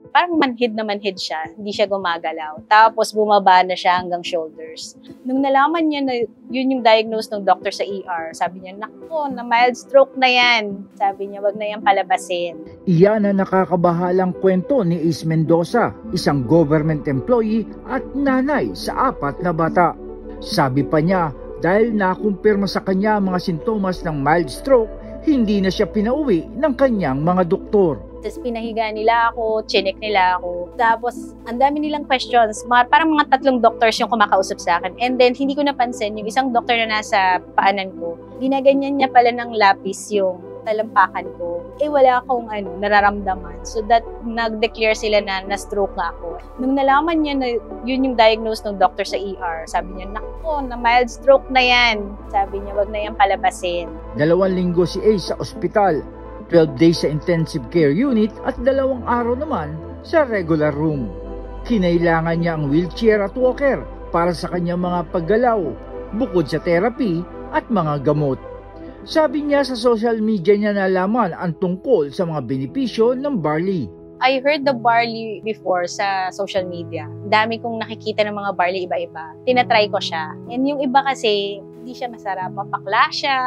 Parang manhid na manhid siya, hindi siya gumagalaw. Tapos bumaba na siya hanggang shoulders. Nung nalaman niya na yun yung diagnose ng doctor sa ER, sabi niya, "Nako, na mild stroke na yan." Sabi niya, "Wag na yan palabasin." Iyan ang nakakabahalang kwento ni Ace Mendoza, isang government employee at nanay sa 4 na bata. Sabi pa niya, dahil nakumpirma sa kanya ang mga sintomas ng mild stroke, hindi na siya pinauwi ng kanyang mga doktor. Tapos pinahiga nila ako, chinek nila ako. Tapos, ang dami nilang questions. Parang mga 3 doctors yung kumakausap sa akin. And then, hindi ko napansin, yung isang doctor na nasa paanan ko, ginaganyan niya pala ng lapis yung talampakan ko. Wala akong nararamdaman. So that, nag-declare sila na na-stroke nga ako. Nung nalaman niya na yun yung diagnose ng doctor sa ER, sabi niya, "Nako, na mild stroke na yan." Sabi niya, "Wag na yan palabasin." 2 linggo si Ace sa ospital, 12 days sa intensive care unit at 2 araw naman sa regular room. Kinailangan niya ang wheelchair at walker para sa kanyang mga paggalaw, bukod sa therapy at mga gamot. Sabi niya sa social media niya nalaman ang tungkol sa mga benepisyo ng barley. I heard the barley before sa social media. Dami kong nakikita ng mga barley iba-iba. Tinatry ko siya. And yung iba kasi, hindi siya masarap. Mapakla siya,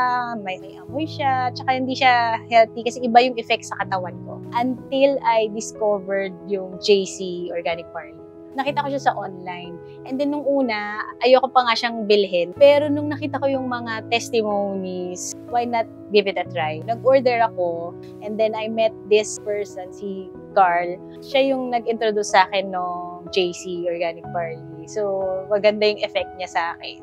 may amoy siya, tsaka hindi siya healthy kasi iba yung effect sa katawan ko. Until I discovered yung JC Organic Barley. Nakita ko siya sa online. And then nung una, ayoko pa nga siyang bilhin. Pero nung nakita ko yung mga testimonies, why not give it a try? Nag-order ako, and then I met this person, si Carl. Siya yung nag-introduce sa akin ng JC Organic Barley. So, maganda yung effect niya sa akin.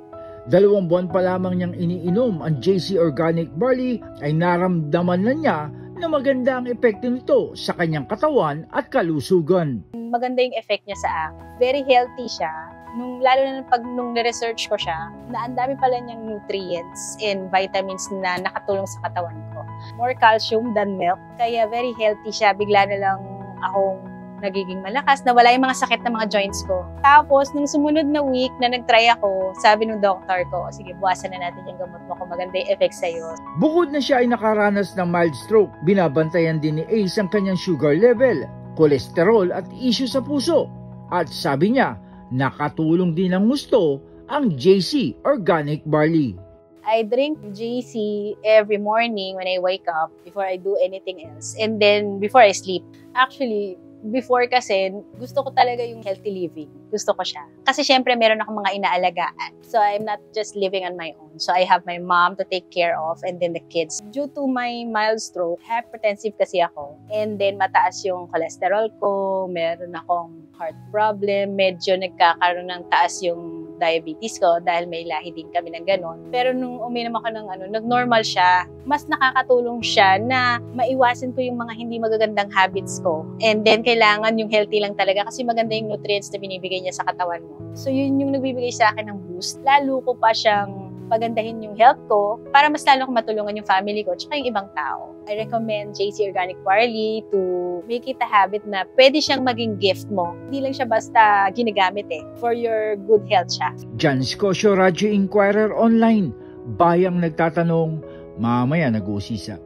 2 buwan pa lamang niyang iniinom ang JC Organic Barley ay naramdaman na niya na maganda ang epekto nito sa kanyang katawan at kalusugan. Maganda yung effect niya sa akin. Very healthy siya. Lalo na nung na-research ko siya, na ang dami pala niyang nutrients and vitamins na nakatulong sa katawan ko. More calcium than milk. Kaya very healthy siya. Bigla na lang akong nagiging malakas, nawala yung mga sakit ng mga joints ko. Tapos, nung sumunod na week na nag-try ako, sabi ng doctor ko, sige, buwasan na natin yung gamot mo kung maganda yung effect sa'yo. Bukod na siya ay nakaranas ng mild stroke, binabantayan din ni Ace ang kanyang sugar level, kolesterol at issue sa puso. At sabi niya, nakatulong din ng gusto ang JC Organic Barley. I drink JC every morning when I wake up before I do anything else. And then before I sleep. Actually, before kasi, gusto ko talaga yung healthy living. Gusto ko siya. Kasi syempre, meron akong mga inaalagaan. So, I'm not just living on my own. So, I have my mom to take care of and then the kids. Due to my mild stroke, hypertensive kasi ako. And then, mataas yung cholesterol ko. Meron akong heart problem. Medyo nagkakaroon ng taas yung diabetes ko dahil may lahi din kami ng ganon. Pero nung uminom ako ng nag-normal siya, mas nakakatulong siya na maiwasan ko yung mga hindi magagandang habits ko. And then, kailangan yung healthy lang talaga kasi maganda yung nutrients na binibigay niya sa katawan mo. So, yun yung nagbibigay sa akin ng boost. Lalo ko pa siyang pagandahin yung health ko para mas lalo ko matulungan yung family ko at yung ibang tao. I recommend JC Organic Barley to make it a habit na pwede siyang maging gift mo. Hindi lang siya basta ginagamit for your good health siya. Jan Scosio, Radyo Inquirer Online. Bayang nagtatanong, mamaya nag-uusisa.